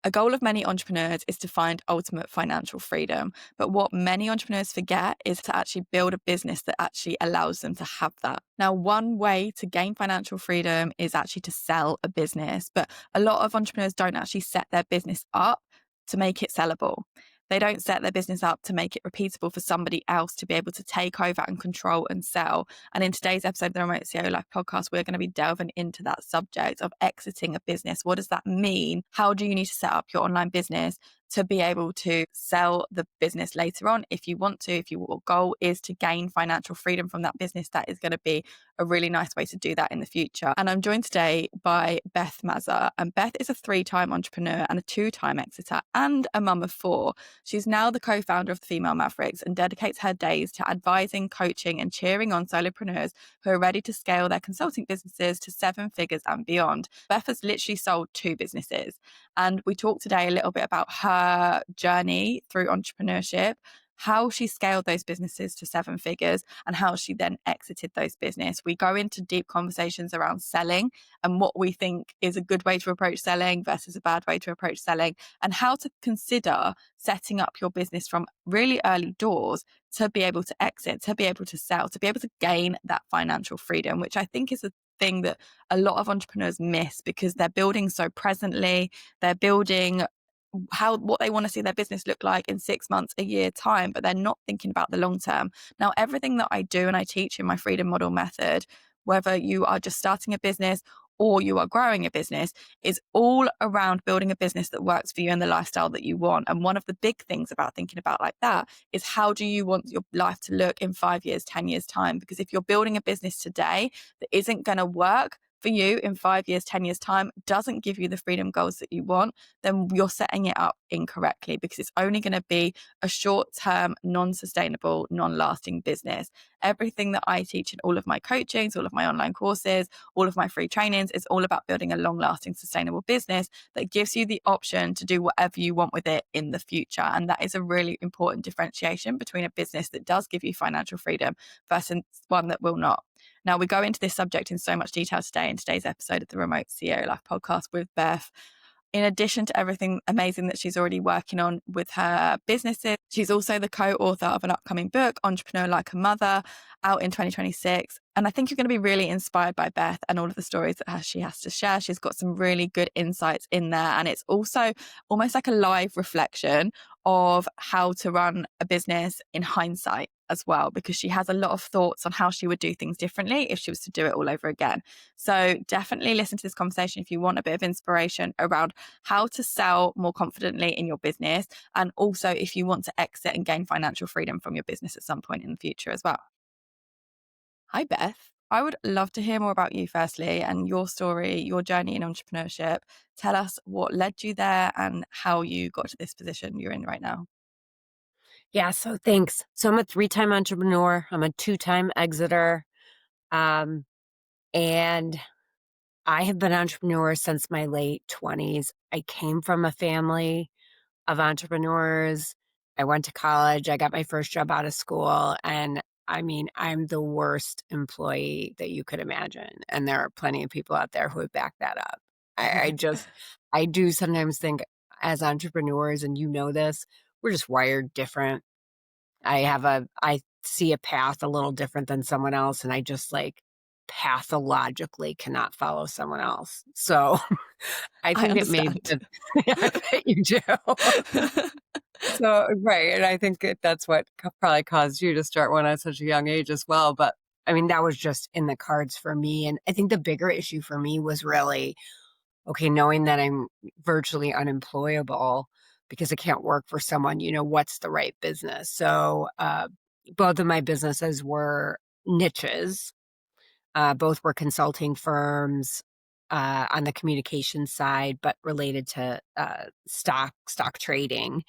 A goal of many entrepreneurs is to find ultimate financial freedom. But what many entrepreneurs forget is to actually build a business that actually allows them to have that. Now, one way to gain financial freedom is actually to sell a business. But a lot of entrepreneurs don't actually set their business up to make it sellable. They don't set their business up to make it repeatable for somebody else to be able to take over and control and sell. And in today's episode of the Remote CEO Life podcast, we're going to be delving into that subject of exiting a business. What does that mean? How do you need to set up your online business to be able to sell the business later on if you want to? If your goal is to gain financial freedom from that business, that is going to be a really nice way to do that in the future. And I'm joined today by Beth Mazza. And Beth is a 3-time entrepreneur and a 2-time exiter and a mum of 4. She's now the co-founder of the Female Mavericks and dedicates her days to advising, coaching, and cheering on solopreneurs who are ready to scale their consulting businesses to 7 figures and beyond. Beth has literally sold 2 businesses. And we talked today a little bit about her journey through entrepreneurship, how she scaled those businesses to 7 figures, and how she then exited those businesses. We go into deep conversations around selling and what we think is a good way to approach selling versus a bad way to approach selling, and how to consider setting up your business from really early doors to be able to exit, to be able to sell, to be able to gain that financial freedom, which I think is a thing that a lot of entrepreneurs miss because they're building so presently. They're building what they want to see their business look like in 6 months, a year time, but they're not thinking about the long term. Now, everything that I do and I teach in my freedom model method, whether you are just starting a business or you are growing a business, is all around building a business that works for you and the lifestyle that you want. And one of the big things about thinking about like that is, how do you want your life to look in 5 years, 10 years time? Because if you're building a business today that isn't going to work for you in 5 years, 10 years time, doesn't give you the freedom goals that you want, then you're setting it up incorrectly, because it's only going to be a short-term, non-sustainable, non-lasting business. Everything that I teach in all of my coachings, all of my online courses, all of my free trainings is all about building a long-lasting, sustainable business that gives you the option to do whatever you want with it in the future. And that is a really important differentiation between a business that does give you financial freedom versus one that will not. Now, we go into this subject in so much detail today in today's episode of the Remote CEO Life podcast with Beth. In addition to everything amazing that she's already working on with her businesses, she's also the co-author of an upcoming book, Entrepreneur Like a Mother, out in 2026. And I think you're going to be really inspired by Beth and all of the stories that she has to share. She's got some really good insights in there. And it's also almost like a live reflection of how to run a business in hindsight as well, because she has a lot of thoughts on how she would do things differently if she was to do it all over again. So definitely listen to this conversation if you want a bit of inspiration around how to sell more confidently in your business, and also if you want to exit and gain financial freedom from your business at some point in the future as well. Hi, Beth. I would love to hear more about you firstly and your story, your journey in entrepreneurship. Tell us what led you there and how you got to this position you're in right now. Yeah, so thanks. So I'm a 3-time entrepreneur. I'm a 2-time exiter. Um, and I have been an entrepreneur since my late 20s. I came from a family of entrepreneurs. I went to college. I got my first job out of school. And I mean, I'm the worst employee that you could imagine. And there are plenty of people out there who would back that up. I do sometimes think, as entrepreneurs, and you know this, we're just wired different. I see a path a little different than someone else, and I just, like, pathologically cannot follow someone else. So, I I think it made understand. it I bet you do. So right, and I think that's what probably caused you to start one at such a young age as well, but, I mean, that was just in the cards for me, and I think the bigger issue for me was really, okay, knowing that I'm virtually unemployable because I can't work for someone, what's the right business? So, both of my businesses were niches. Both were consulting firms on the communication side, but related to stock trading.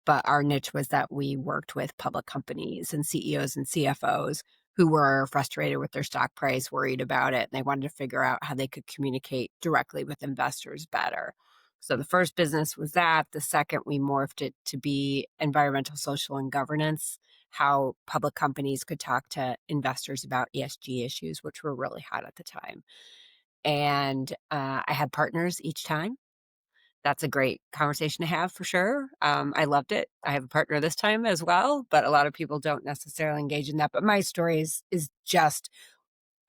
But our niche was that we worked with public companies and CEOs and CFOs who were frustrated with their stock price, worried about it, and they wanted to figure out how they could communicate directly with investors better. So the first business was that. The second, we morphed it to be environmental, social, and governance, how public companies could talk to investors about ESG issues, which were really hot at the time. And I had partners each time. That's a great conversation to have for sure. I loved it. I have a partner this time as well, but a lot of people don't necessarily engage in that. But my story is just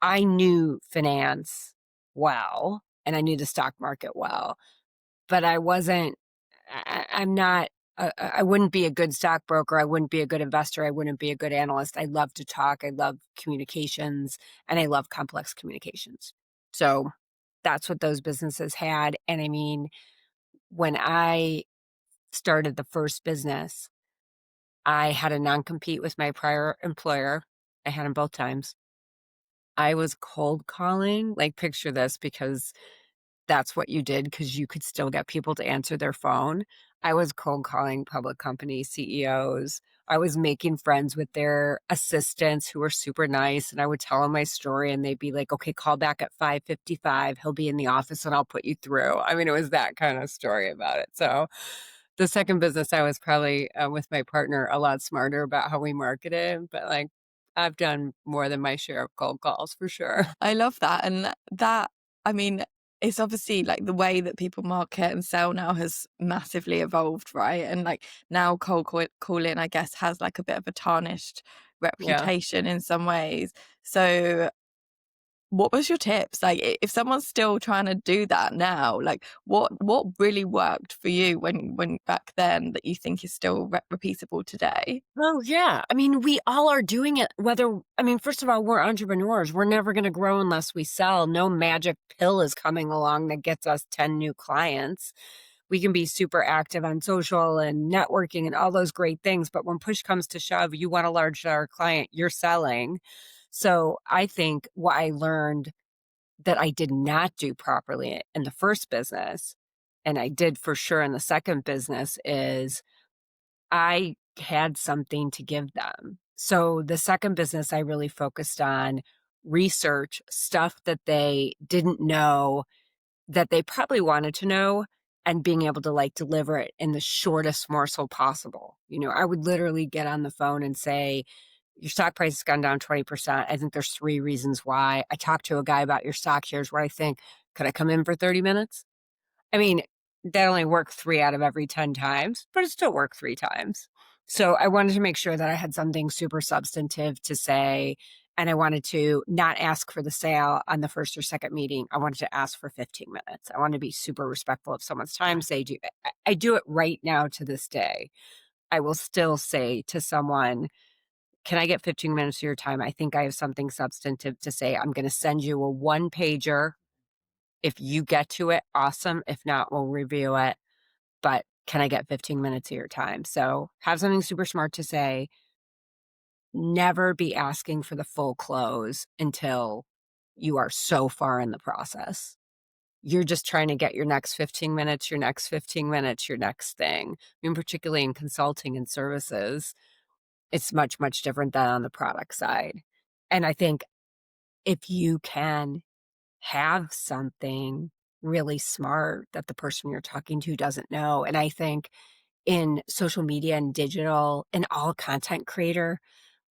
I knew finance well and I knew the stock market well, but I wasn't I'm not I wouldn't be a good stockbroker, I wouldn't be a good investor, I wouldn't be a good analyst. I love to talk, I love communications, and I love complex communications. So, that's what those businesses had, and I mean, when I started the first business, I had a non-compete with my prior employer. I had 'em both times. I was cold calling, like, picture this because that's what you did because you could still get people to answer their phone. I was cold calling public company CEOs. I was making friends with their assistants who were super nice, and I would tell them my story, and they'd be like, "Okay, call back at 5:55. He'll be in the office, and I'll put you through." I mean, it was that kinda story about it. So, the second business, I was probably, with my partner, a lot smarter about how we marketed, but, like, I've done more than my share of cold calls for sure. I love that. And that, I mean, it's obviously like the way that people market and sell now has massively evolved, right? And like now calling, I guess, has like a bit of a tarnished Yeah. reputation in some ways. So what was your tips? Like if someone's still trying to do that now, like what really worked for you when back then that you think is still repeatable today? Oh, yeah. I mean, we all are doing it, whether I mean, first of all, we're entrepreneurs. We're never gonna grow unless we sell. No magic pill is coming along that gets us 10 new clients. We can be super active on social and networking and all those great things, but when push comes to shove, you want a large dollar client, you're selling. So, I think what I learned that I did not do properly in the first business, and I did for sure in the second business, is I had something to give them. So the second business, I really focused on research, stuff that they didn't know that they probably wanted to know, and being able to like deliver it in the shortest morsel possible. You know, I would literally get on the phone and say, your stock price has gone down 20%. I think there's three reasons why. I talked to a guy about your stock. Here's what I think. Could I come in for 30 minutes? I mean, that only worked 3 out of every 10 times, but it still worked 3 times. So I wanted to make sure that I had something super substantive to say, and I wanted to not ask for the sale on the first or second meeting. I wanted to ask for 15 minutes. I wanted to be super respectful of someone's time, say, I do it right now to this day. I will still say to someone, "Can I get 15 minutes of your time? I think I have something substantive to say. I'm gonna send you a one-pager. If you get to it, awesome. If not, we'll review it, but can I get 15 minutes of your time?" So, have something super smart to say. Never be asking for the full close until you are so far in the process. You're just trying to get your next 15 minutes, your next 15 minutes, your next thing. I mean, particularly in consulting and services, it's much, much different than on the product side. And I think if you can have something really smart that the person you're talking to doesn't know. And I think in social media and digital and all content creator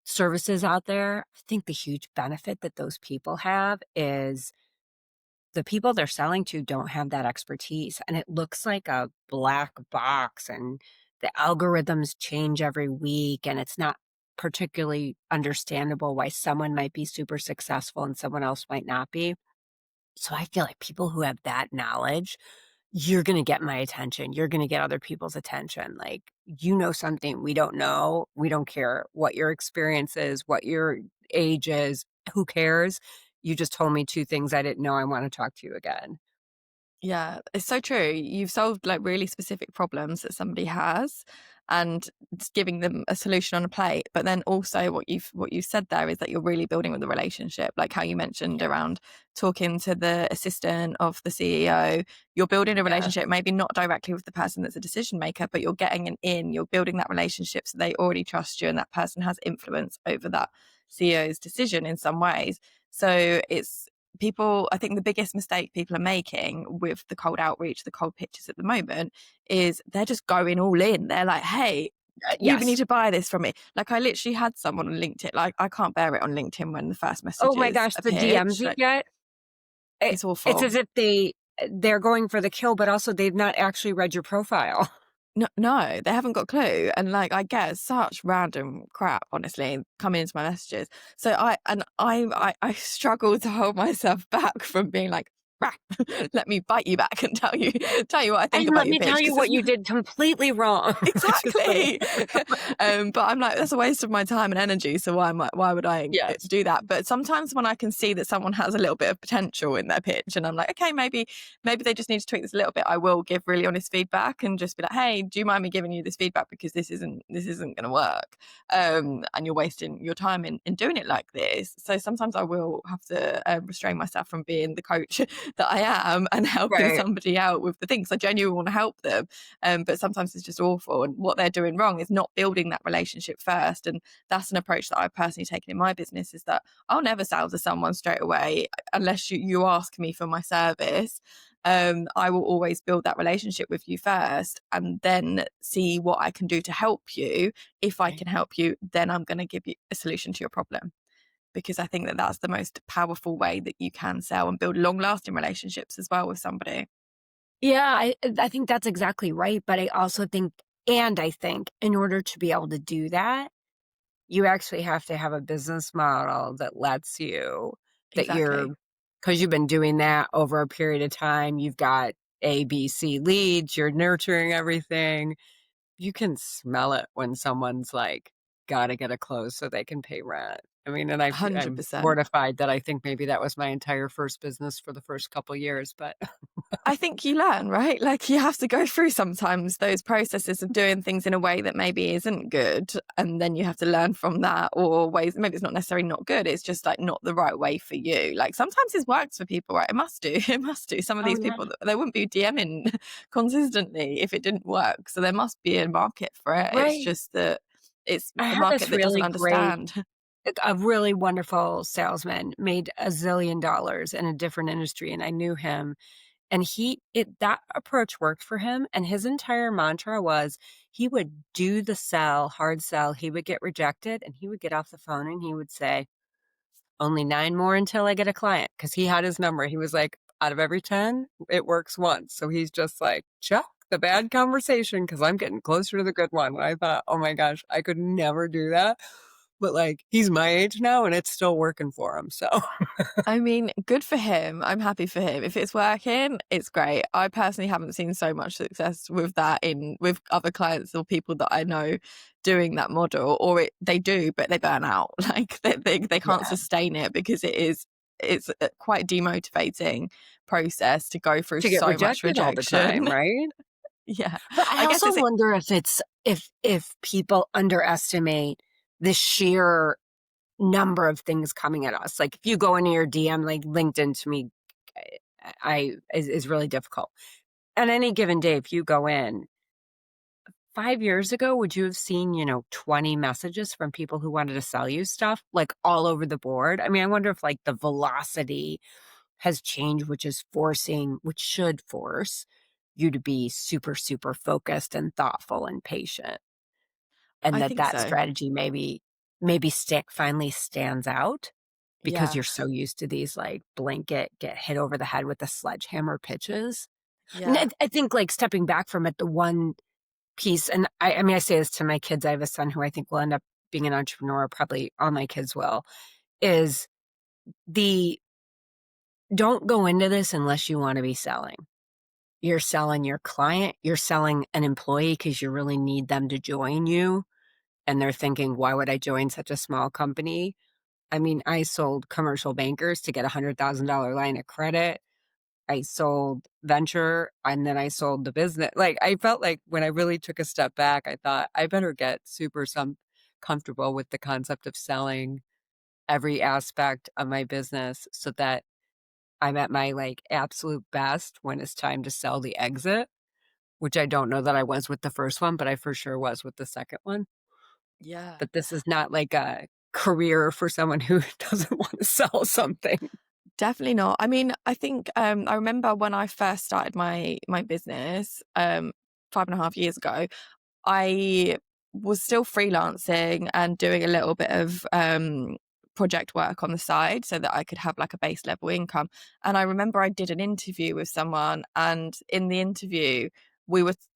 services out there, I think the huge benefit that those people have is the people they're selling to don't have that expertise. And it looks like a black box, and the algorithms change every week. And it's not particularly understandable why someone might be super successful and someone else might not be. So I feel like people who have that knowledge, you're gonna get my attention, you're gonna get other people's attention, like, you know something we don't know, we don't care what your experience is, what your age is, who cares? You just told me 2 things I didn't know, I wanna talk to you again. Yeah, it's so true. You've solved like really specific problems that somebody has and it's giving them a solution on a plate. But then also what you've said there is that you're really building with the relationship, like how you mentioned Yeah, around talking to the assistant of the CEO. You're building a yeah, relationship, maybe not directly with the person that's a decision maker, but you're getting an in, you're building that relationship so they already trust you and that person has influence over that CEO's decision in some ways. So it's people, I think the biggest mistake people are making with the cold outreach, the cold pitches at the moment is they're just going all in. They're like, hey, you need yes. to buy this from me. Like I literally had someone on LinkedIn, like I can't bear it on LinkedIn when the first Oh my messages gosh, are the DMs pitched. you Like get, it's it's awful. as if they they're going for the kill, but also they've not actually read your profile. No, no, they haven't got a clue. And like, I get such random crap, honestly, coming into my messages. So I struggle to hold myself back from being like, "Rah, let me bite you back and tell you what I think And about let your me pitch." tell you Because what you did completely wrong. Which is so exactly. But I'm like, that's a waste of my time and energy. So why would I yes. do that? But sometimes when I can see that someone has a little bit of potential in their pitch, and I'm like, okay, maybe they just need to tweak this a little bit, I will give really honest feedback and just be like, hey, do you mind me giving you this feedback, because this isn't going to work, and you're wasting your time in doing it like this. So sometimes I will have to restrain myself from being the coach that I am and helping Right. somebody out with the things. I genuinely want to help them, but sometimes it's just awful. And what they're doing wrong is not building that relationship first. And that's an approach that I've personally taken in my business, is that I'll never sell to someone straight away unless you ask me for my service. I will always build that relationship with you first and then see what I can do to help you. If I Right. can help you, then I'm going to give you a solution to your problem, because I think that that's the most powerful way that you can sell and build long lasting relationships as well with somebody. Yeah, I think that's exactly right. But I also think, and I think in order to be able to do that, you actually have to have a business model that lets you, that Exactly. because you've been doing that over a period of time, you've got A, B, C leads, you're nurturing everything. You can smell it when someone's like, gotta get a close so they can pay rent. I mean, and I'm 100%. mortified that I think maybe that was my entire first business for the first couple years, but I think you learn, right? Like, you have to go through sometimes those processes of doing things in a way that maybe isn't good. And then you have to learn from that, or ways, maybe it's not necessarily not good. It's just like not the right way for you. Like, sometimes it works for people, right? It must do. It must do. Some of oh, these yeah. people, they wouldn't be DMing consistently if it didn't work. So there must be a market for it. It's Right. just that it's I a had market this that doesn't really great, understand. a really wonderful salesman, made a zillion dollars in a different industry, and I knew him. And that approach worked for him, and his entire mantra was he would do the sell, hard sell, he would get rejected, and he would get off the phone and he would say, "Only 9 more until I get a client," because he had his number. He was like, "Out of every 10, it works once." So he's just like, "Chuck the bad conversation because 'cause I'm getting closer to the good one." And I thought, "Oh my gosh, I could never do that." But, like, he's my age now, and it's still working for him, so I mean, good for him. I'm happy for him. If it's working, it's great. I personally haven't seen so much success with that in with other clients or people that I know doing that model, or they do, but they burn out. Like, they can't yeah. sustain it, because it's a quite demotivating process to go through To get so much rejected all the time, rejection. right? Yeah. But I I guess also it's wonder if it's if people underestimate the sheer number of things coming at us. Like if you go into your DM, like LinkedIn to me, is really difficult. On any given day, if you go in, 5 years ago, would you have seen, 20 messages from people who wanted to sell you stuff, like all over the board? I mean, I wonder if like the velocity has changed, which should force you to be super, super focused and thoughtful and patient. And I that think that so. strategy maybe stick finally stands out because Yeah. you're so used to these like blanket get hit over the head with the sledgehammer pitches. And I Yeah. I think like stepping back from it, the one piece, and I mean, I say this to my kids. I have a son who I think will end up being an entrepreneur. Probably all my kids will. Is the don't go into this unless you want to be selling. You're selling your client. You're selling an employee because you really need them to join you. And they're thinking, why would I join such a small company? I mean, I sold commercial bankers to get $100,000 line of credit. I sold venture and then I sold the business. Like I felt like when I really took a step back, I thought I better get comfortable with the concept of selling every aspect of my business so that I'm at my like absolute best when it's time to sell the exit, which I don't know that I was with the first one, but I for sure was with the second one. Yeah. But this is not like a career for someone who doesn't want to sell something. Definitely not. I mean, I think I remember when I first started my business 5.5 years ago, I was still freelancing and doing a little bit of project work on the side so that I could have like a base level income. And I remember I did an interview with someone, and in the interview,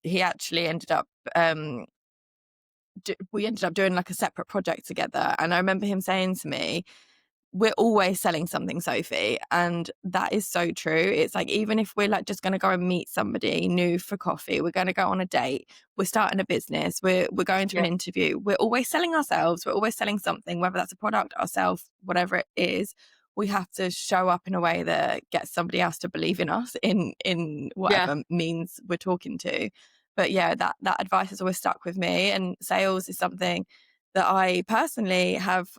he actually ended up, we ended up doing like a separate project together. And I remember him saying to me, we're always selling something, Sophie. And that is so true. It's like, even if we're like just going to go and meet somebody new for coffee, we're going to go on a date, we're starting a business, we're going to Yeah. an interview, we're always selling ourselves, we're always selling something, whether that's a product, ourselves, whatever it is. We have to show up in a way that gets somebody else to believe in us in Yeah. whatever means we're talking to. But yeah, that advice has always stuck with me. And sales is something that I personally have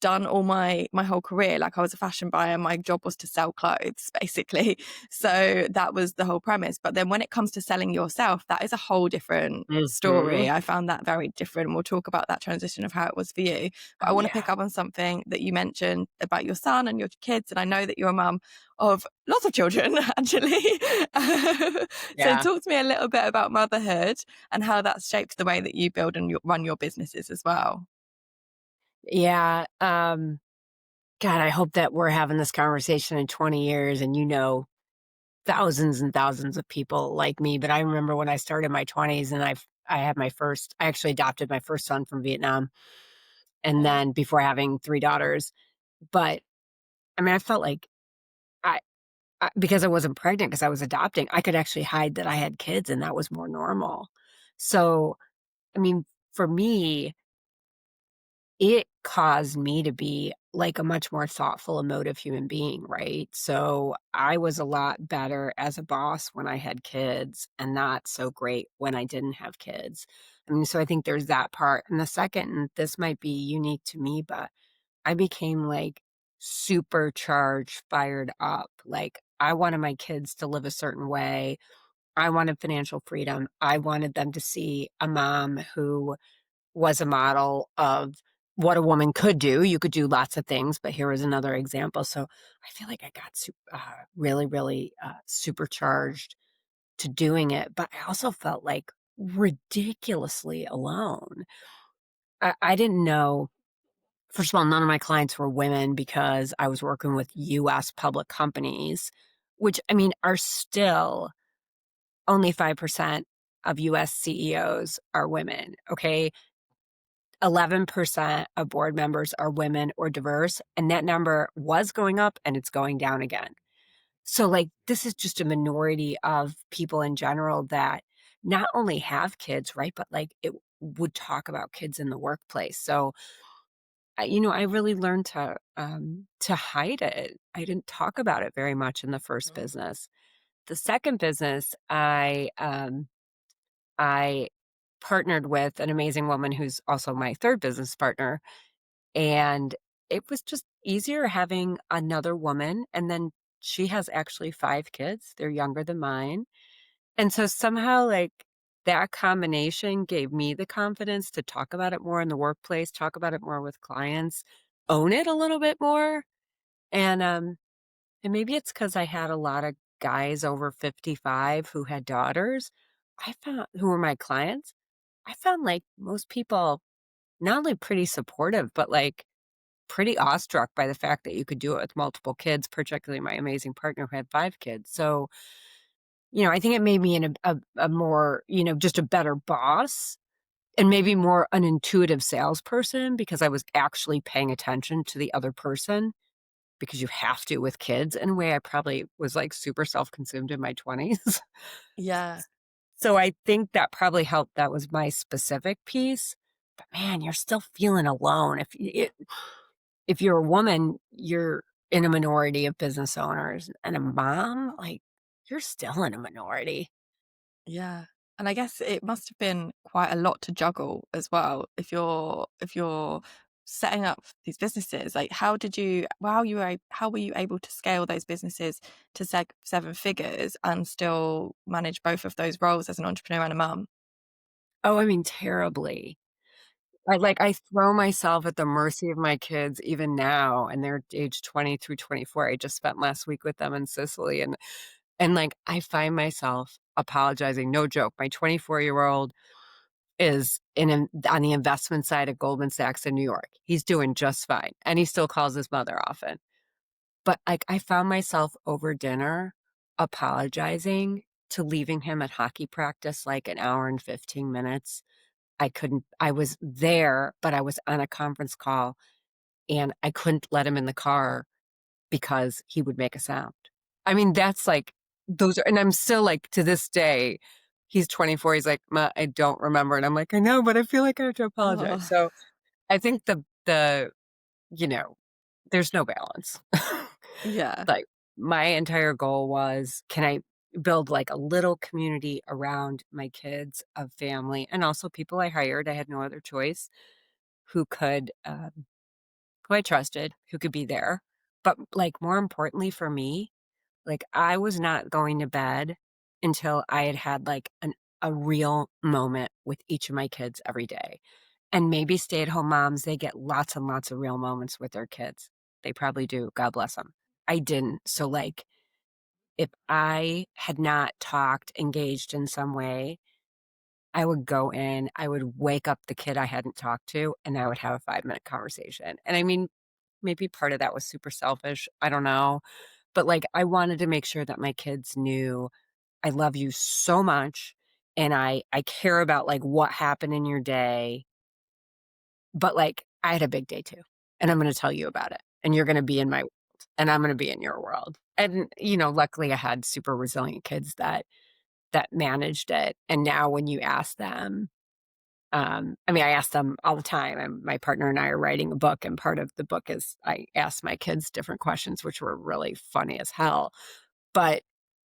done all my whole career. Like, I was a fashion buyer, my job was to sell clothes basically. So that was the whole premise. But then when it comes to selling yourself, that is a whole different Mhm. story. I found that very different, and we'll talk about that transition of how it was for you. But I Oh, want to yeah. pick up on something that you mentioned about your son and your kids, and I know that you're a mum of lots of children actually. So Yeah. talk to me a little bit about motherhood and how that's shaped the way that you build and run your businesses as well. Yeah. God, I hope that we're having this conversation in 20 years and thousands and thousands of people like me. But I remember when I started my 20s and I actually adopted my first son from Vietnam. And Oh, then before having 3 daughters. But I mean, I felt like I, because I wasn't pregnant, because I was adopting, I could actually hide that I had kids and that was more normal. So, I mean, for me, it caused me to be like a much more thoughtful, emotive human being, right? So I was a lot better as a boss when I had kids and not so great when I didn't have kids. I mean, so I think there's that part. And the second, and this might be unique to me, but I became like supercharged, fired up. Like I wanted my kids to live a certain way. I wanted financial freedom. I wanted them to see a mom who was a model of what a woman could do. You could do lots of things, but here was another example. So I feel like I got really, really supercharged to doing it, but I also felt like ridiculously alone. I didn't know. First of all, none of my clients were women because I was working with US public companies, which I mean are still only 5% of US CEOs are women. Okay. 11% of board members are women or diverse. And that number was going up and it's going down again. So, like, this is just a minority of people in general that not only have kids, right? But like it would talk about kids in the workplace. So, I really learned to hide it. I didn't talk about it very much in the first no. business. The second business, I partnered with an amazing woman who's also my third business partner, and it was just easier having another woman. And then she has actually 5 kids. They're younger than mine. And so somehow, like, that combination gave me the confidence to talk about it more in the workplace, talk about it more with clients, own it a little bit more. And maybe it's because I had a lot of guys over 55 who had daughters. I found who were my clients. I found like most people not only pretty supportive, but like pretty awestruck by the fact that you could do it with multiple kids, particularly my amazing partner who had 5 kids. So, I think it made me a more, just a better boss and maybe more an intuitive salesperson because I was actually paying attention to the other person because you have to with kids in a way I probably was like super self-consumed in my 20s. Yeah. So I think that probably helped. That was my specific piece. But man, you're still feeling alone. If you're a woman, you're in a minority of business owners, and a mom, like, you're still in a minority. Yeah. And I guess it must have been quite a lot to juggle as well. If you're setting up these businesses, like how were you able to scale those businesses to 7 figures and still manage both of those roles as an entrepreneur and a mum? Oh, I mean, terribly. I throw myself at the mercy of my kids even now, and they're age 20 through 24. I just spent last week with them in Sicily, and like, I find myself apologizing, no joke. My 24-year-old on the investment side at Goldman Sachs in New York. He's doing just fine. And he still calls his mother often. But like I found myself over dinner apologizing to leaving him at hockey practice like an hour and 15 minutes. I was there, but I was on a conference call and I couldn't let him in the car because he would make a sound. I mean, that's like, and I'm still like, to this day, he's 24. He's like, Ma, I don't remember. And I'm like, I know, but I feel like I have to apologize. Oh, So I think you know, there's no balance. yeah. Like, my entire goal was, can I build like a little community around my kids of family and also people I hired. I had no other choice who I trusted, who could be there. But like more importantly for me, like I was not going to bed until I had had like a real moment with each of my kids every day. And maybe stay-at-home moms, they get lots and lots of real moments with their kids. They probably do. God bless them. I didn't. So like if I had not talked, engaged in some way, I would go in, I would wake up the kid I hadn't talked to, and I would have a 5-minute conversation. And I mean, maybe part of that was super selfish. I don't know. But like, I wanted to make sure that my kids knew I love you so much and I care about like what happened in your day. But like, I had a big day too. And I'm going to tell you about it. And you're going to be in my world and I'm going to be in your world. And, luckily I had super resilient kids that managed it. And now when you ask them, I mean, I ask them all the time. My partner and I are writing a book, and part of the book is I ask my kids different questions, which were really funny as hell. But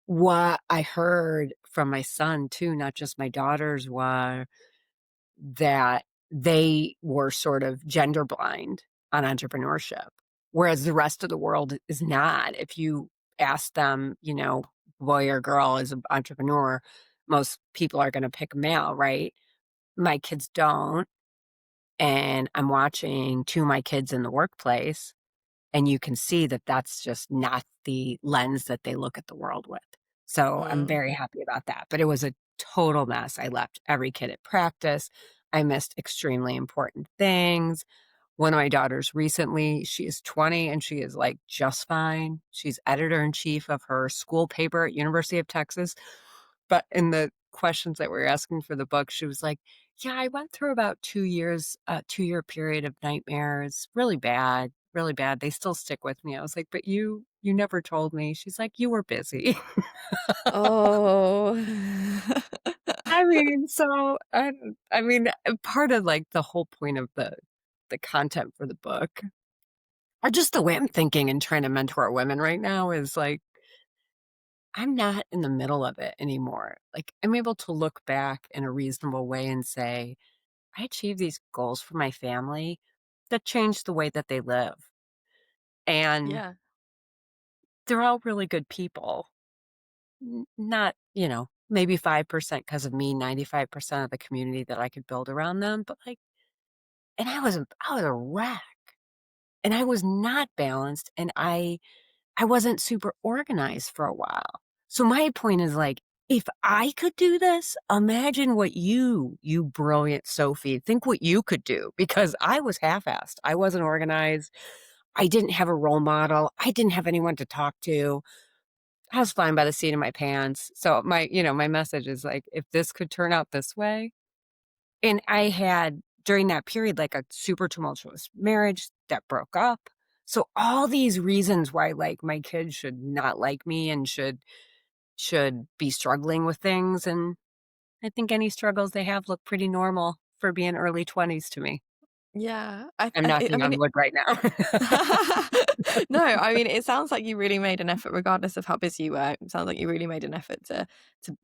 what I heard from my son too, not just my daughters, was that they were sort of gender blind on entrepreneurship, whereas the rest of the world is not. If you ask them, boy or girl is an entrepreneur, most people are going to pick male, right? My kids don't. And I'm watching 2 of my kids in the workplace, and you can see that that's just not the lens that they look at the world with. So I'm Mm. very happy about that. But it was a total mess. I left every kid at practice. I missed extremely important things. One of my daughters recently, she is 20 and she is like just fine. She's editor in chief of her school paper at University of Texas. But in the questions that we were asking for the book, she was like, yeah, I went through about 2 years, a 2-year period of nightmares, really bad, really bad. They still stick with me. I was like, but you never told me. She's like, you were busy. Oh. I mean, so I mean, part of like the whole point of the content for the book, or just the way I'm thinking and trying to mentor women right now, is like I'm not in the middle of it anymore. Like I'm able to look back in a reasonable way and say, I achieved these goals for my family that changed the way that they live. And Yeah. they're all really good people. Not, maybe 5% because of me, 95% of the community that I could build around them. But like, and I was a wreck and I was not balanced and I wasn't super organized for a while. So my point is like, if I could do this, imagine what you brilliant Sophie, think what you could do, because I was half-assed. I wasn't organized. I didn't have a role model. I didn't have anyone to talk to. I was flying by the seat of my pants. So my message is like, if this could turn out this way, and I had during that period like a super tumultuous marriage that broke up. So all these reasons why like my kids should not like me and should be struggling with things, and I think any struggles they have look pretty normal for being early 20s to me. Yeah. I'm I knocking mean, on wood right now. no, I mean, it sounds like you really made an effort regardless of how busy you were. It sounds like you really made an effort to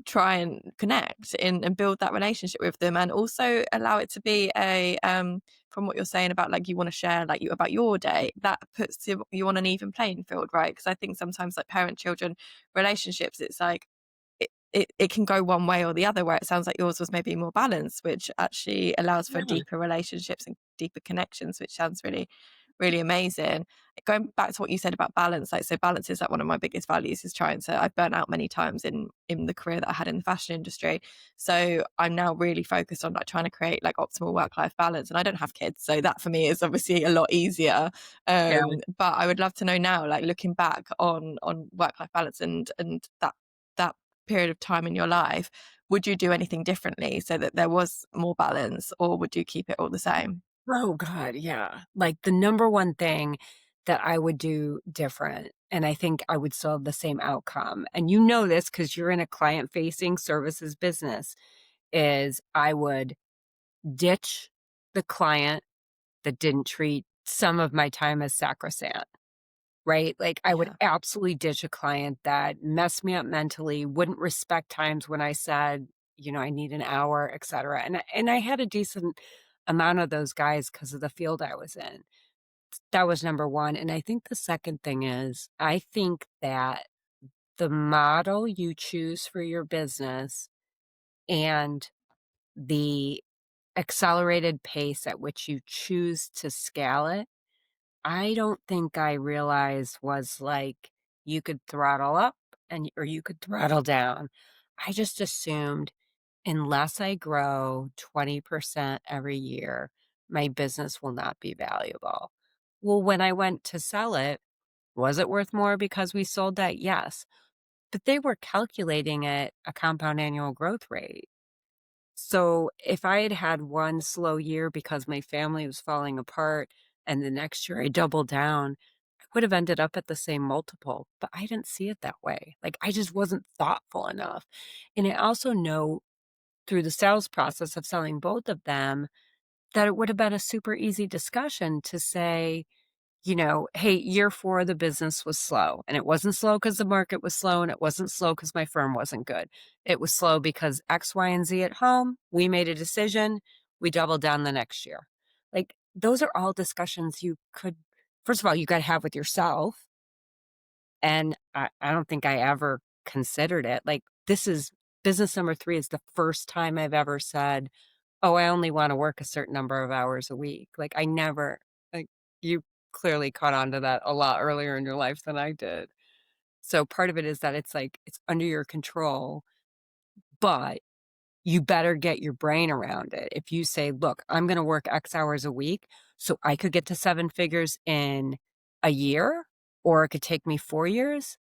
try and connect and build that relationship with them, and also allow it to be from what you're saying about like you want to share like you about your day, that puts you on an even playing field, right? Because I think sometimes like parent-children relationships, it's like it can go one way or the other, where it sounds like yours was maybe more balanced, which actually allows for Yeah. deeper relationships and deeper connections, which sounds really, really amazing. Going back to what you said about balance, like, so balance is like one of my biggest values, is trying to, I've burnt out many times in the career that I had in the fashion industry. So I'm now really focused on like trying to create like optimal work-life balance. And I don't have kids, so that for me is obviously a lot easier. Yeah. But I would love to know now, like looking back on work-life balance and that period of time in your life, would you do anything differently so that there was more balance, or would you keep it all the same? Oh god, yeah. Like, the number one thing that I would do different, and I think I would still have the same outcome, and you know this because 'cause you're in a client-facing services business, is I would ditch the client that didn't treat some of my time as sacrosanct, right? Like, I would Yeah. absolutely ditch a client that messed me up mentally, wouldn't respect times when I said, "I need an hour," etcetera, and I had a decent amount of those guys because of the field I was in. That was number 1, and I think the second thing is, I think that the model you choose for your business and the accelerated pace at which you choose to scale it, I don't think I realized was like you could throttle up or you could throttle down. I just assumed unless I grow 20% every year, my business will not be valuable. Well, when I went to sell it, was it worth more because we sold that? Yes. But they were calculating it a compound annual growth rate. So if I had had one slow year because my family was falling apart and the next year I doubled down, I would have ended up at the same multiple, but I didn't see it that way. Like I just wasn't thoughtful enough. And I also know through the sales process of selling both of them that it would have been a super easy discussion to say, hey, year 4 of the business was slow, and it wasn't slow because the market was slow, and it wasn't slow because my firm wasn't good. It was slow because X, Y, and Z at home. We made a decision. We doubled down the next year. Like, those are all discussions you could first of all, you gotta have with yourself, and I don't think I ever considered it. Like, this is business number 3 is the first time I've ever said, "Oh, I only wanna work a certain number of hours a week." Like, I never like, you clearly caught on to that a lot earlier in your life than I did. So part of it is that it's like, it's under your control, but you better get your brain around it. If you say, "Look, I'm gonna work X hours a week, so I could get to 7 figures in a year, or it could take me 4 years,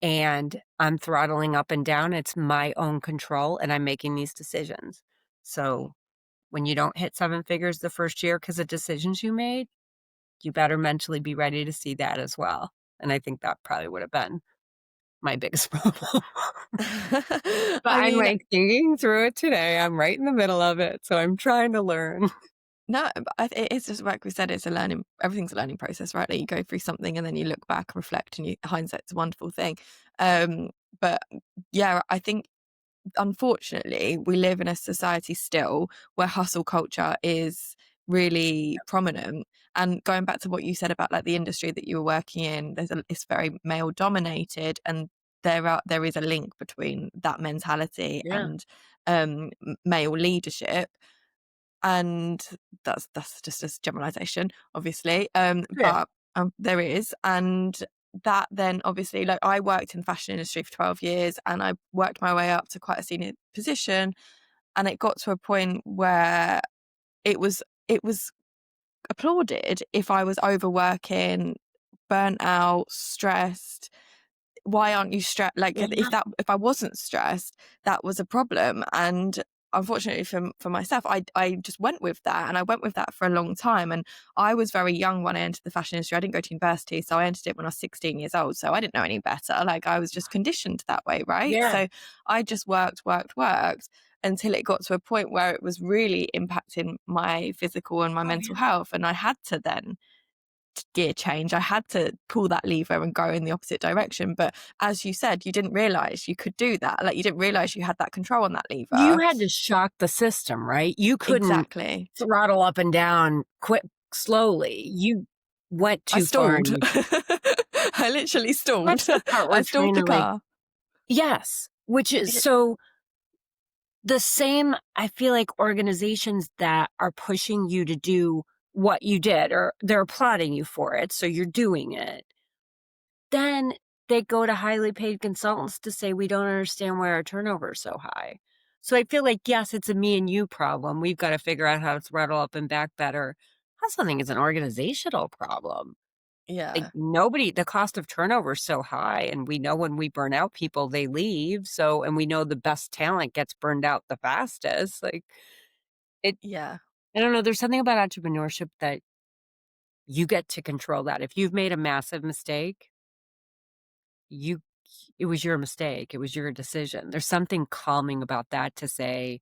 and I'm throttling up and down, it's my own control, and I'm making these decisions." So when you don't hit 7 figures the first year because of decisions you made, you better mentally be ready to see that as well, and I think that probably would have been my biggest problem. But I I'm, mean, like, thinking through it today, I'm right in the middle of it, so I'm trying to learn. no, but it is just like we said, it's a learning, everything's a learning process, right? Like you go through something and then you look back, reflect, and hindsight's a wonderful thing. But yeah, I think unfortunately, we live in a society still where hustle culture is really prominent. And going back to what you said about like the industry that you were working in, it's very male dominated, and there is a link between that mentality Yeah, and male leadership. And that's just a generalization, obviously. yeah, But there is, and that then obviously, like I worked in the fashion industry for 12 years, and I worked my way up to quite a senior position, and it got to a point where it was applauded if I was overworking, burnt out, stressed. Why aren't you stressed? Like yeah. if I wasn't stressed, that was a problem. And unfortunately for myself, I just went with that, and I went with that for a long time. And I was very young when I entered the fashion industry. I didn't go to university, so I entered it when I was 16 years old. So I didn't know any better. Like I was just conditioned that way, right? Yeah. So I just worked until it got to a point where it was really impacting my physical and my Oh, mental yeah. health. And I had to then gear change. I had to pull that lever and go in the opposite direction. But as you said, you didn't realize you could do that. Like you didn't realize you had that control on that You lever. had to shock the system, right? You couldn't Exactly. throttle up and down quick slowly. You went I too far stalled. and you I literally stalled. that's the part I we're stalled trying the to, like car. yes, which is It- so the same I feel like organizations that are pushing you to do what you did or they're applauding you for it, so you're doing it. Then they go to highly paid consultants to say, "We don't understand why our turnover is so high." So I feel like, yes, it's a me and you problem. We've got to figure out how to throttle up and back better. I also think it's an organizational problem. Like, Yeah. nobody the cost of turnover is so high, and we know when we burn out people, they leave, so and we know the best talent gets burned out the fastest, like, it Yeah. I don't know, there's something about entrepreneurship that you get to control that. If you've made a massive mistake, you it was your mistake, it was your decision. There's something calming about that to say,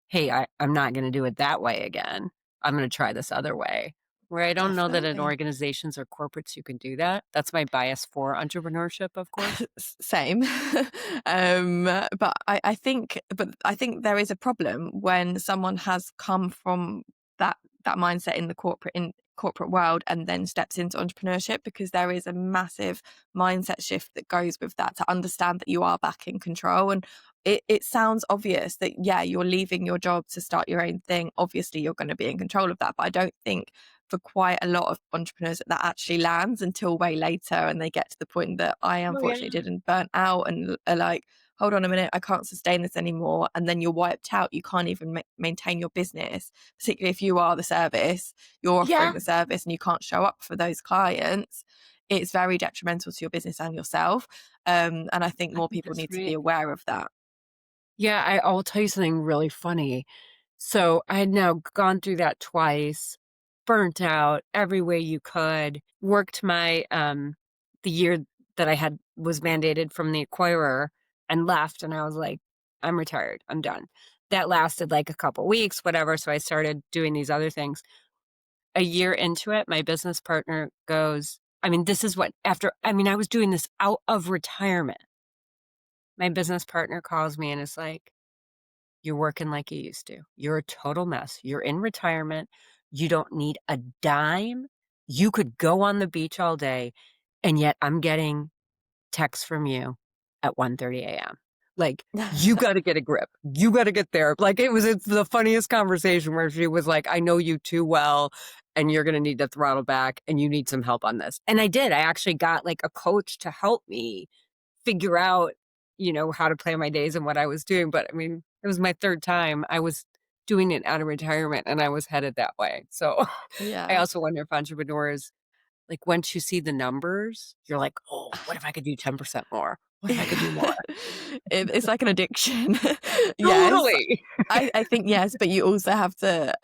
"Hey, I'm not gonna do it that way again. I'm gonna try this other way." Where I don't know that in Definitely. organizations or corporates you can do that. That's my bias for entrepreneurship, of course. Same. But I think there is a problem when someone has come from that mindset in the corporate world and then steps into entrepreneurship, because there is a massive mindset shift that goes with that, to understand that you are back in control. And it sounds obvious that, yeah, you're leaving your job to start your own thing. Obviously, you're going to be in control of that. But I don't think for quite a lot of entrepreneurs that actually lands until way later, and they get to the point that I Oh, yeah. unfortunately did and burnt out and are like, hold on a minute, I can't sustain this anymore. And then you're wiped out. You can't even maintain your business, particularly if you are the service, you're offering Yeah, the service and you can't show up for those clients. It's very detrimental to your business and yourself. And I think I more think people that's need to be right. aware of that. Yeah, I'll tell you something really funny. So, I had now gone through that twice, burnt out every way you could, worked the year that I had was mandated from the acquirer and left, and I was like, "I'm retired. I'm done." That lasted, like, a couple weeks, whatever, so I started doing these other things. A year into it, my business partner goes I mean, this is what after I mean, I was doing this out of retirement. My business partner calls me and is like, "You're working like you used to. You're a total mess. You're in retirement. You don't need a dime. You could go on the beach all day, and yet I'm getting texts from you at 1:30 AM. Like, you gotta get a grip. You gotta get there." Like, it's the funniest conversation where she was like, "I know you too well, and you're gonna need to throttle back, and you need some help on this." And I did. I actually got, like, a coach to help me figure out, how to plan my days and what I was doing, but, I mean, it was my 3rd time. I was doing it out of retirement, and I was headed that way. So, I Yeah. also wonder if entrepreneurs like, once you see the numbers, you're like, "Oh, what if I could do 10% more? What if I could do more?" It's like an addiction. Yes. Totally. I think yes, but you also have to,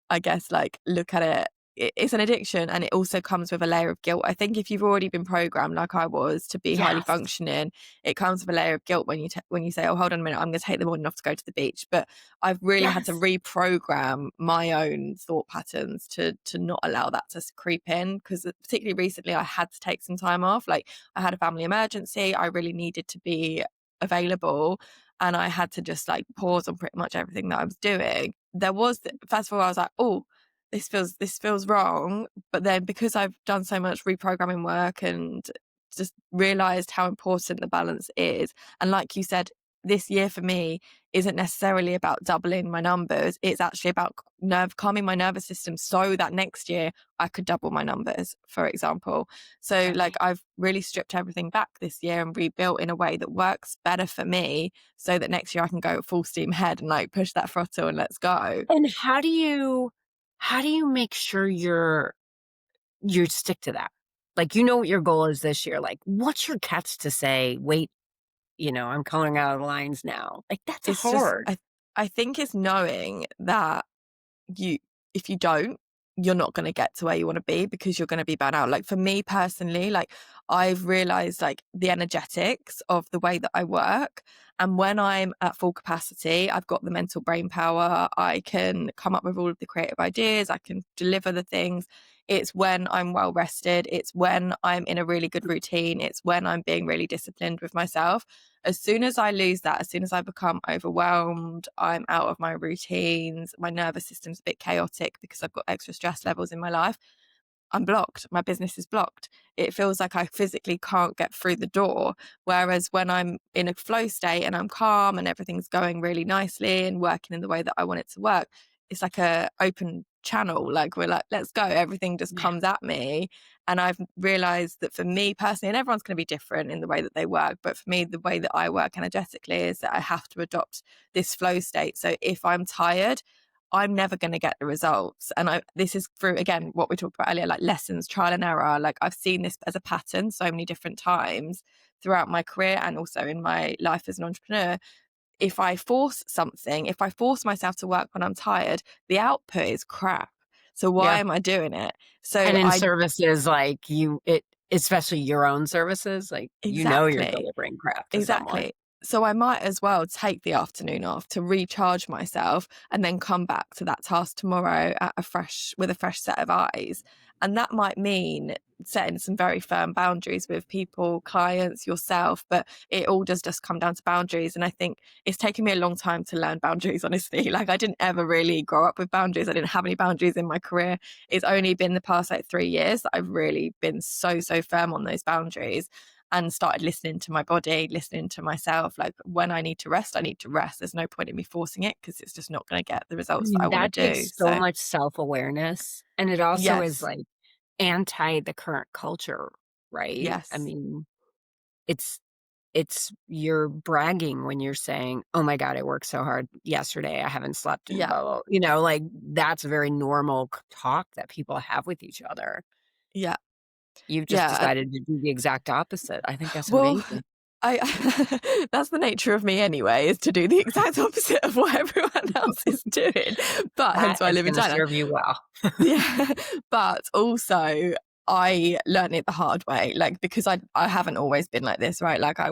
I guess, like, look at it. It's an addiction, and it also comes with a layer of guilt. I think if you've already been programmed, like I was, to be highly Yes. functioning, it comes with a layer of guilt when when you say, "Oh, hold on a minute, I'm going to take the morning off to go to the beach." But I've really had to Yes. reprogram my own thought patterns to not allow that to creep in. Because particularly recently, I had to take some time off. Like, I had a family emergency. I really needed to be available, and I had to just like pause on pretty much everything that I was doing. There was first of all, I was like, oh, this feels wrong. But then, because I've done so much reprogramming work and just realized how important the balance is, and like you said, this year for me isn't necessarily about doubling my numbers. It's actually about calming my nervous system so that next year I could double my numbers, for example. So, like, Right. I've really stripped everything back this year and rebuilt in a way that works better for me, so that next year I can go full steam ahead and like push that throttle and let's go. And how do you make sure you stick to that? Like, you know what your goal is this year. Like, what's your catch to say, "Wait, I'm calling out of the lines now." Like, that's It's just, hard. I think it's knowing that you if you don't, you're not going to get to where you want to be, because you're going to be burnt out. Like, for me personally, like, I've realized like the energetics of the way that I work, and when I'm at full capacity, I've got the mental brain power, I can come up with all of the creative ideas, I can deliver the things. It's when I'm well rested, it's when I'm in a really good routine, it's when I'm being really disciplined with myself. As soon as I lose that, as soon as I become overwhelmed, I'm out of my routines, my nervous system's a bit chaotic because I've got extra stress levels in my life, I'm blocked. My business is blocked. It feels like I physically can't get through the door. Whereas when I'm in a flow state and I'm calm and everything's going really nicely and working in the way that I want it to work, it's like a open channel. Like, we're like, let's go. Everything just Yeah. comes at me. And I've realized that for me personally, and everyone's going to be different in the way that they work, but for me, the way that I work energetically is that I have to adopt this flow state. So if I'm tired, I'm never going to get the results. And this is through, again, what we talked about earlier, like lessons, trial and error. Like, I've seen this as a pattern so many different times throughout my career and also in my life as an entrepreneur. If I force something, if I force myself to work when I'm tired, the output is crap. So why Yeah. am I doing it? And So in services, like especially your own services, like, you're exactly. delivering crap to someone. Exactly. So I might as well take the afternoon off to recharge myself and then come back to that task tomorrow with a fresh set of eyes. And that might mean setting some very firm boundaries with people, clients, yourself, but it all does just come down to boundaries. And I think it's taken me a long time to learn boundaries, honestly. Like, I didn't ever really grow up with boundaries. I didn't have any boundaries in my career. It's only been the past like 3 years that I've really been so firm on those boundaries and started listening to my body, listening to myself. Like, when I need to rest, I need to rest. There's no point in me forcing it because it's just not going to get the I results that I mean, want to that do. takes so So, much self-awareness, and it also is, yes, like, anti the current culture, right? I yes, mean, it's you're bragging when you're saying, "Oh my god, I worked so hard yesterday, I haven't slept in yeah, blah, blah," like, that's a very normal talk that people have with each other. yeah, You've just yeah. decided to do the exact opposite. I think that's Well, amazing. I that's the nature of me anyway, is to do the exact opposite of what everyone else is doing. But That hence why I is live in gonna China. serve you well. Yeah, but also I learned it the hard way, like, because I haven't always been like this, right? Like, I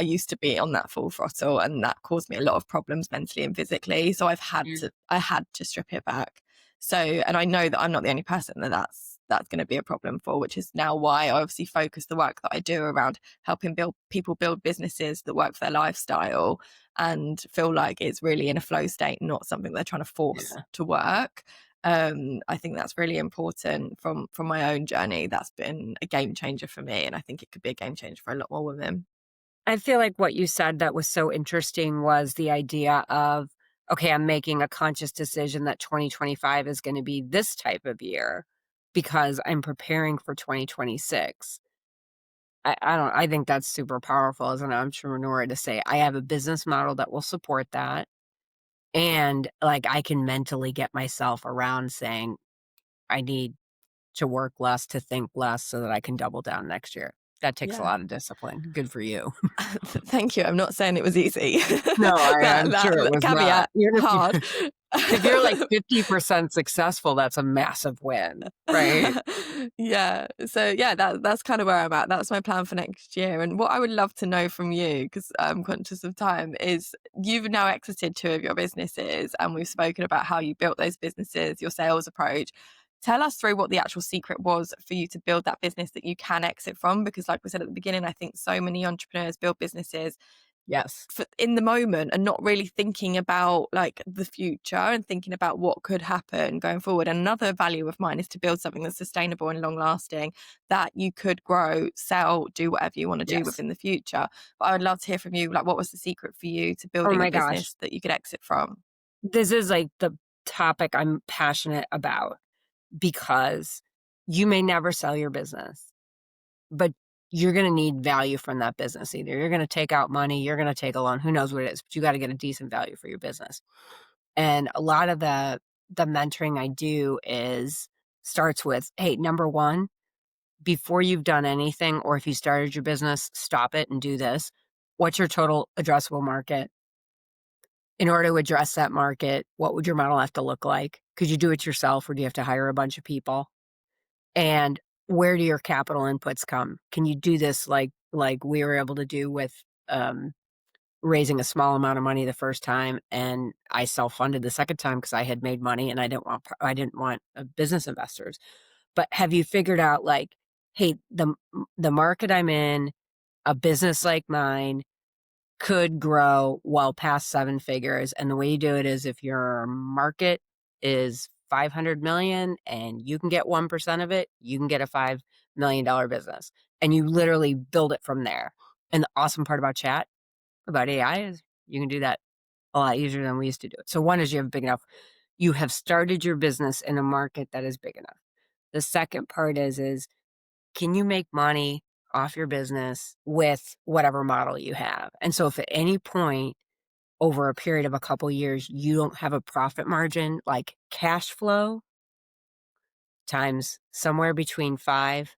used to be on that full throttle, and that caused me a lot of problems mentally and physically. So Mm. I had to strip it back. So, and I know that I'm not the only person that that's going to be a problem for, which is now why I obviously focus the work that I do around helping people build businesses that work for their lifestyle and feel like it's really in a flow state, not something they're trying to force Yeah. to work. I think that's really important from my own journey. That's been a game changer for me, and I think it could be a game changer for a lot more women. I feel like what you said that was so interesting was the idea of, okay, I'm making a conscious decision that 2025 is gonna be this type of year because I'm preparing for 2026. I think that's super powerful as an entrepreneur to say, I have a business model that will support that, and, like, I can mentally get myself around saying, "I need to work less, to think less so that I can double down next year." That takes a Yeah. lot of discipline. Good for you. Thank you. I'm not saying it was easy. No, I'm That sure it was not. caveat, Even hard. if you're, like, 50% successful, that's a massive win, right? Yeah. So yeah, that's kind of where I'm at. That's my plan for next year. And what I would love to know from you, because I'm conscious of time, is you've now exited two of your businesses, and we've spoken about how you built those businesses, your sales approach. Tell us through what the actual secret was for you to build that business that you can exit from. Because, like we said at the beginning, I think so many entrepreneurs build businesses Yes. in the moment and not really thinking about like the future and thinking about what could happen going forward. And another value of mine is to build something that's sustainable and long lasting that you could grow, sell, do whatever you want to do Yes. within the future. But I would love to hear from you, like, what was the secret for you to Oh building a my gosh. business that you could exit from? This is, like, the topic I'm passionate about because you may never sell your business, but you're gonna need value from that business. Either you're gonna take out money, you're gonna take a loan, who knows what it is, but you gotta get a decent value for your business. And a lot of the mentoring I do is starts with, "Hey, number 1, before you've done anything, or if you started your business, stop it and do this. What's your total addressable market? In order to address that market, what would your model have to look like? Could you do it yourself, or do you have to hire a bunch of people? And where do your capital inputs come? Can you do this like we were able to do with, um, raising a small amount of money the first time, and I self-funded the second time because I had made money and I didn't want, business investors. But have you figured out, like, "Hey, the market I'm in, a business like mine could grow well past 7 figures," and the way you do it is if your market is 500,000,000 and you can get 1% of it, you can get a $5,000,000 business, and you literally build it from there. And the awesome part about AI is you can do that a lot easier than we used to do it. So one is you have a big enough you have started your business in a market that is big enough. The second part is can you make money off your business with whatever model you have? And so if at any point over a period of a couple years, you don't have a profit margin, like cash flow times somewhere between 5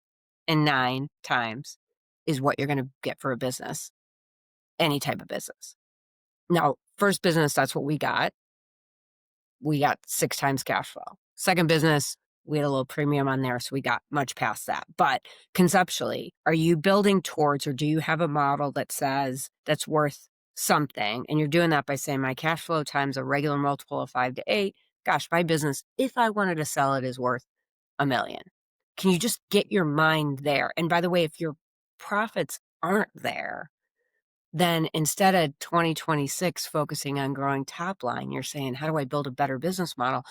and 9 times is what you're going to get for a business, any type of business. Now, first business, that's what we got. We got 6 times cash flow. Second business, we had a little premium on there, so we got much past that. But conceptually, are you building towards, or do you have a model that says that's worth something? And you're doing that by saying my cash flow times a regular multiple of 5 to 8. Gosh, my business, if I wanted to sell it, is worth a million. Can you just get your mind there? And by the way, if your profits aren't there, then instead of 2026 focusing on growing top line, you're saying, how do I build a better business model?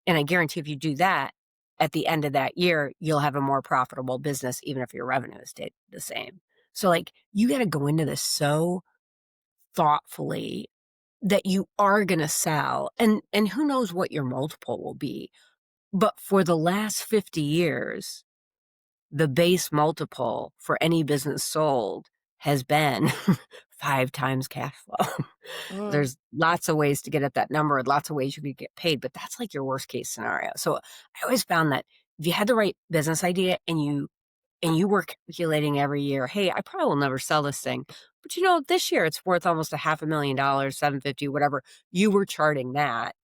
And I guarantee if you do that, at the end of that year, you'll have a more profitable business, even if your revenue has stayed the same. So, like, you got to go into this so thoughtfully that you are going to sell. And who knows what your multiple will be. But for the last 50 years, the base multiple for any business sold has been 5 times cash flow. Oh, There's lots of ways to get at that number and lots of ways you could get paid, but that's like your worst case scenario. So I always found that if you had the right business idea and you were calculating every year, hey, I probably will never sell this thing. But this year it's worth almost a $500,000, 750, whatever. You were charting that.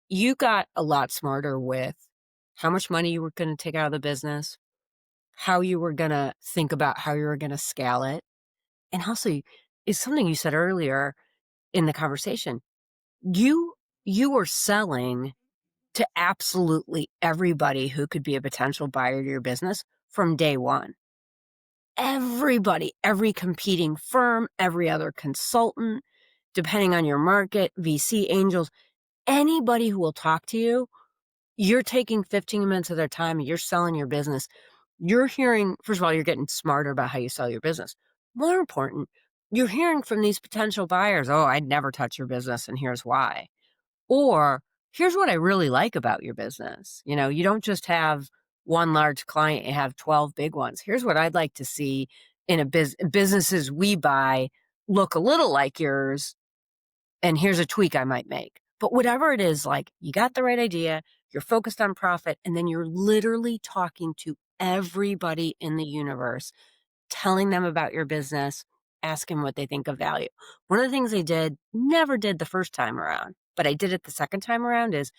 You got a lot smarter with how much money you were going to take out of the business, how you were going to think about how you were going to scale it. And also, is something you said earlier in the conversation. You you were selling to absolutely everybody who could be a potential buyer to your business from day one. Everybody, every competing firm, every other consultant, depending on your market, VC angels, anybody who will talk to you, you're taking 15 minutes of their time, you're selling your business. You're hearing, first of all, you're getting smarter about how you sell your business. More important, you're hearing from these potential buyers, oh, I'd never touch your business, and here's why. Or here's what I really like about your business. You don't just have one large client, you have 12 big ones. Here's what I'd like to see in a businesses we buy look a little like yours, and here's a tweak I might make. But whatever it is, like, you got the right idea, you're focused on profit, and then you're literally talking to everybody in the universe, telling them about your business, asking what they think of value. One of the things I never did the first time around, but I did it the second time around, is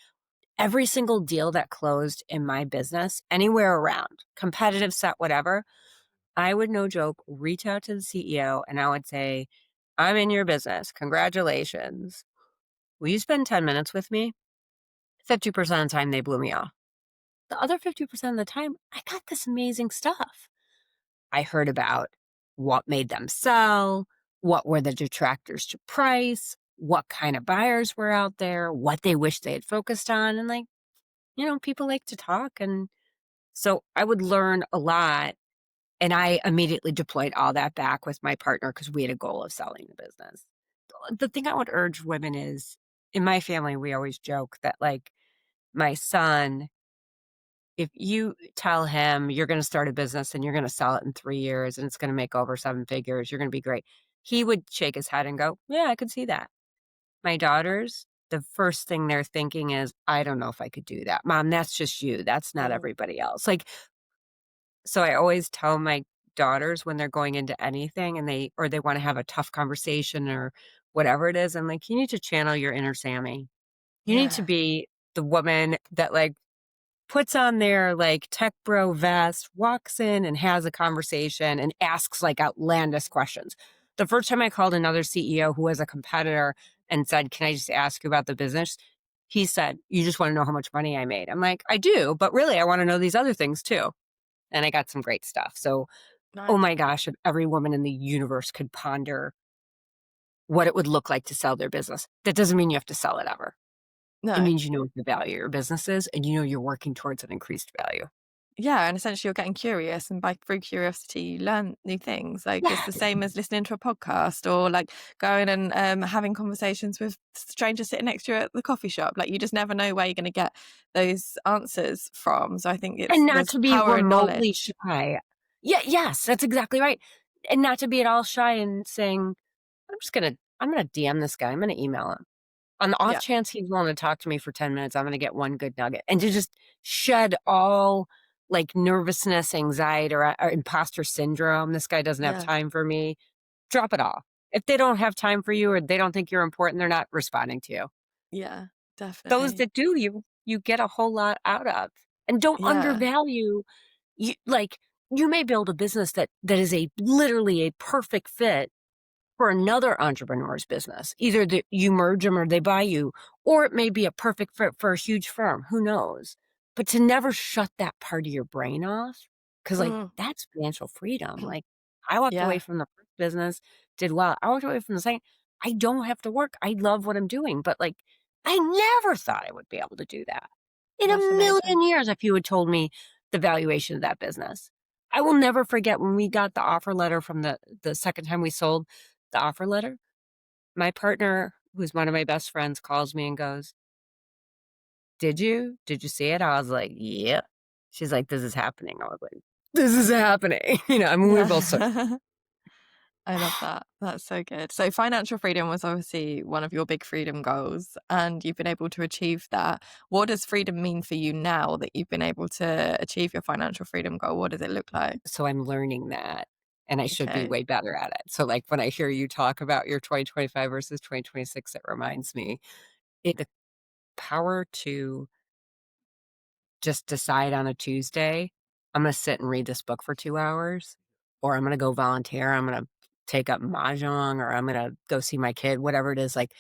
every single deal that closed in my business, anywhere around, competitive set, whatever, I would, no joke, reach out to the CEO and I would say, I'm in your business. Congratulations. Will you spend 10 minutes with me? 50% of the time, they blew me off. The other 50% of the time, I got this amazing stuff. I heard about what made them sell, what were the detractors to price, what kind of buyers were out there, what they wish they had focused on. And, like, people like to talk. And so I would learn a lot. And I immediately deployed all that back with my partner because we had a goal of selling the business. The thing I would urge women is, in my family, we always joke that, like, my son, if you tell him you're going to start a business and you're going to sell it in 3 years and it's going to make over 7 figures, you're going to be great. He would shake his head and go, yeah, I could see that. My daughters, the first thing they're thinking is, I don't know if I could do that. Mom, that's just you. That's not oh, everybody else. Like, so I always tell my daughters when they're going into anything and they want to have a tough conversation or whatever it is, I'm like, you need to channel your inner Sammy. You need to yeah. be the woman that, like, puts on their, like, tech bro vest, walks in and has a conversation and asks, like, outlandish questions. The first time I called another CEO who was a competitor and said, can I just ask you about the business? He said, you just want to know how much money I made. I'm like, I do, but really I want to know these other things too. And I got some great stuff. So, oh Nice. my gosh, if every woman in the universe could ponder what it would look like to sell their business. That doesn't mean you have to sell it ever. It No. means you know what the value of your business is and you know you're working towards an increased value. Yeah, and essentially you're getting curious, and by through curiosity you learn new things. Like it's Yeah. the same as listening to a podcast or like going and having conversations with strangers sitting next to you at the coffee shop. Like you just never know where you're going to get those answers from. So I think And not there's to be power in remotely knowledge. shy. Yeah, yes, that's exactly right. And not to be at all shy and saying, I'm gonna DM this guy, I'm gonna email him. On the off Yeah, chance he's willing to talk to me for 10 minutes, I'm gonna get one good nugget. And to just shed all, like, nervousness, anxiety, or imposter syndrome, "This guy doesn't have yeah, time for me." Drop it all. If they don't have time for you or they don't think you're important, they're not responding to you. yeah, Those definitely. that do, you get a whole lot out of. And don't Yeah, undervalue you like, you may build a business that is a literally a perfect fit for another entrepreneur's business. Either that you merge them or they buy you, or it may be a perfect fit for a huge firm. Who knows? But to never shut that part of your brain off, because like mm, that's financial freedom. Like I walked away yeah, from the first business, did well. I walked away from the second. I don't have to work. I love what I'm doing, but like I never thought I would be able to do that in a that's amazing. million years if you had told me the valuation of that business. I will never forget when we got the offer letter from the second time we sold the offer letter. My partner, who's one of my best friends, calls me and goes, "Did you? Did you see it?" I was like, "Yeah." She's like, "This is happening." I was like, "This is happening." I mean, we were both so Yeah. I love that. That's so good. So financial freedom was obviously one of your big freedom goals, and you've been able to achieve that. What does freedom mean for you now that you've been able to achieve your financial freedom goal? What does it look like? so I'm learning that, and I should be Okay. way better at it. So, like, when I hear you talk about your 2025 versus 2026, it reminds me the power to just decide on a Tuesday, I'm gonna sit and read this book for 2 hours, or I'm gonna go volunteer, I'm gonna take up mahjong, or I'm gonna go see my kid, whatever it is, like,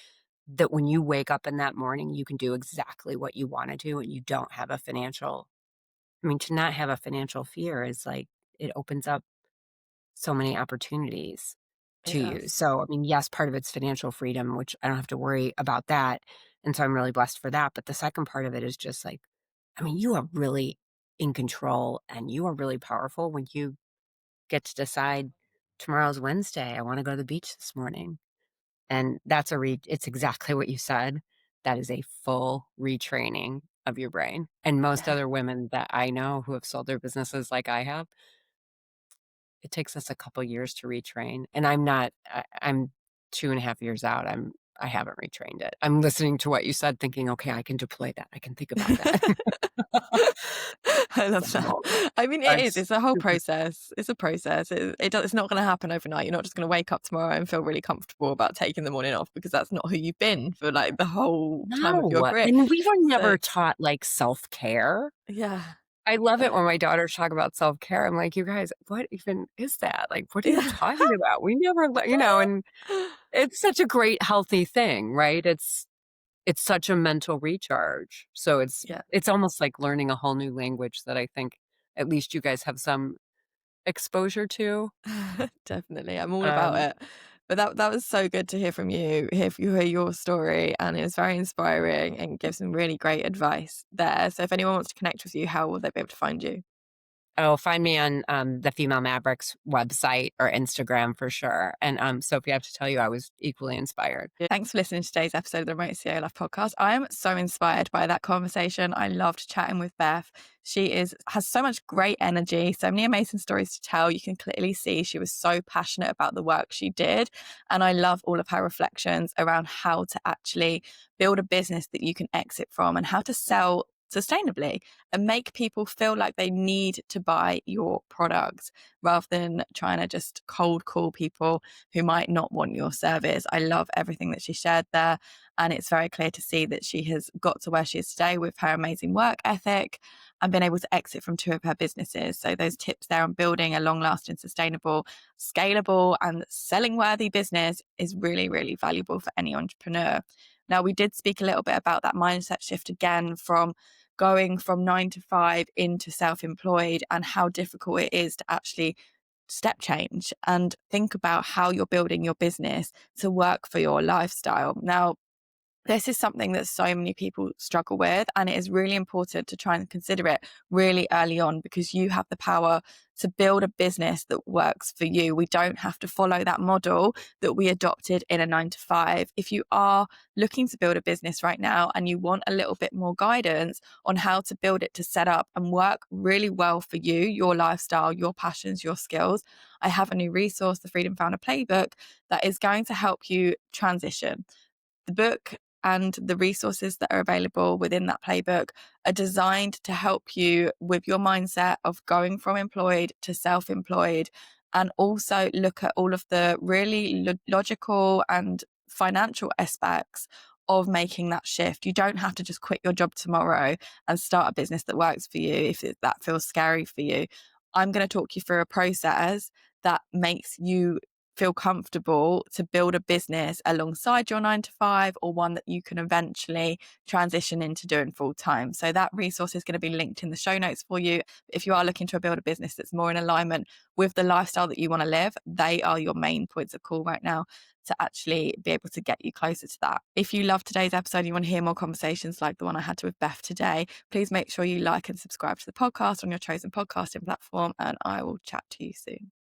that when you wake up in that morning, you can do exactly what you wanna do and you don't have a financial I mean, to not have a financial fear is like it opens up so many opportunities It to you. does. So, I mean, yes, part of it's financial freedom, which I don't have to worry about that, and so I'm really blessed for that, but the second part of it is just like, I mean, you are really in control and you are really powerful when you get to decide tomorrow's Wednesday. I want to go to the beach this morning. And that's it's exactly what you said. That is a full retraining of your brain. And most Yeah. other women that I know who have sold their businesses like I have, it takes us a couple years to retrain. And I'm 2.5 years out. I haven't retrained it. I'm listening to what you said, thinking, okay, I can deploy that. I can think about that. I love that. So I mean, it I'm is. It's a whole super process. It's a process. It's not going to happen overnight. You're not just going to wake up tomorrow and feel really comfortable about taking the morning off because that's not who you've been for like the whole time of your no. career. And we were So never taught like self care. yeah, I love it uh, when my daughters talk about self-care. I'm like, "You guys, what even is that? Like, what are you yeah, talking about? We never and it's such a great healthy thing, right? It's such a mental recharge. So yeah. it's almost like learning a whole new language that I think at least you guys have some exposure to. Definitely. I'm all about Um, it. But that was so good to hear from you, hear your story, and it was very inspiring and gives some really great advice there. So if anyone wants to connect with you, how will they be able to find you? oh, find me on, the Female Mavericks website or Instagram for sure. And, Sophie, I have to tell you, I was equally inspired. Thanks for listening to today's episode of the Remote CEO Life podcast. I am so inspired by that conversation. I loved chatting with Beth. She has so much great energy, so many amazing stories to tell. You can clearly see she was so passionate about the work she did. And I love all of her reflections around how to actually build a business that you can exit from and how to sell sustainably and make people feel like they need to buy your products rather than trying to just cold call people who might not want your service. I love everything that she shared there. And it's very clear to see that she has got to where she is today with her amazing work ethic and been able to exit from two of her businesses. So, those tips there on building a long lasting, sustainable, scalable, and selling worthy business is really, really valuable for any entrepreneur. Now, we did speak a little bit about that mindset shift again from going from 9 to 5 into self employed and how difficult it is to actually step change and think about how you're building your business to work for your lifestyle. Now, This is something that so many people struggle with, and it is really important to try and consider it really early on, because you have the power to build a business that works for you. We don't have to follow that model that we adopted in a 9 to 5. If you are looking to build a business right now and you want a little bit more guidance on how to build it to set up and work really well for you, your lifestyle, your passions, your skills, I have a new resource, the Freedom Founder Playbook, that is going to help you transition. The book and the resources that are available within that playbook are designed to help you with your mindset of going from employed to self-employed, and also look at all of the really logical and financial aspects of making that shift. You don't have to just quit your job tomorrow and start a business that works for you if that feels scary for you. I'm going to talk you through a process that makes you feel comfortable to build a business alongside your 9 to 5, or one that you can eventually transition into doing full time. So that resource is going to be linked in the show notes for you. If you are looking to build a business that's more in alignment with the lifestyle that you want to live, they are your main points of call right now to actually be able to get you closer to that. If you love today's episode and you want to hear more conversations like the one I had with Beth today, please make sure you like and subscribe to the podcast on your chosen podcasting platform, and I will chat to you soon.